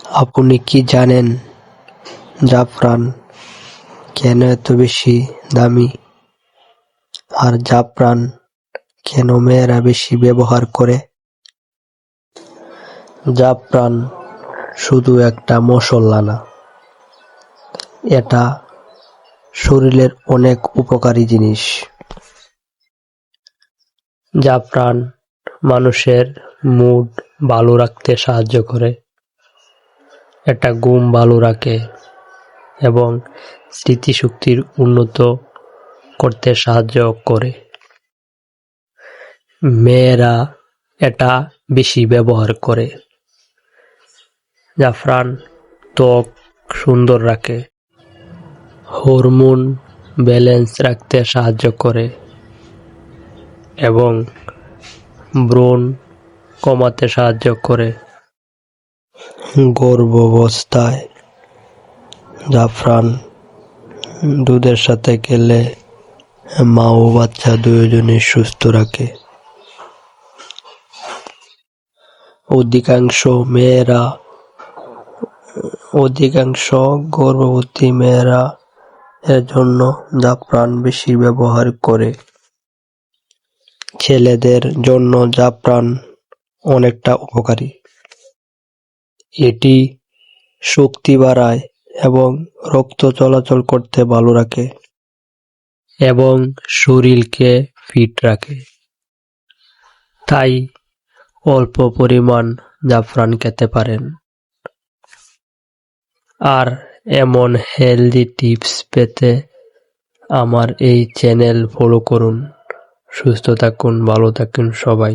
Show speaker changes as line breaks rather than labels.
আপনি কি জানেন জাফরান কেন এত বেশি দামি? আর জাফরান কেন মেয়েরা বেশি ব্যবহার করে? জাফরান শুধু একটা মশলা না, এটা শরীরের অনেক উপকারী জিনিস। জাফরান মানুষের মুড ভালো রাখতে সাহায্য করে, এটা ঘুম ভালো রাখে এবং স্মৃতিশক্তির উন্নত করতে সাহায্য করে। মেয়েরা এটা বেশি ব্যবহার করে। জাফরান ত্বক সুন্দর রাখে, হরমোন ব্যালেন্স রাখতে সাহায্য করে এবং ব্রণ কমাতে সাহায্য করে। গর্ভাবস্থায় জাফরান দুধের সাথে খেলে মা ও বাচ্চা দুজনেই সুস্থ রাখে। অধিকাংশ গর্ভবতী মেয়েরা এর জন্য জাফরান বেশি ব্যবহার করে। ছেলেদের জন্য জাফরান অনেকটা উপকারী। এটি শক্তি বাড়ায় এবং রক্ত চলাচল করতে ভালো রাখে এবং শরীরকে ফিট রাখে। তাই অল্প পরিমাণ জাফরান খেতে পারেন। আর এমন হেলদি টিপস পেতে আমার এই চ্যানেল ফলো করুন। সুস্থ থাকুন, ভালো থাকুন সবাই।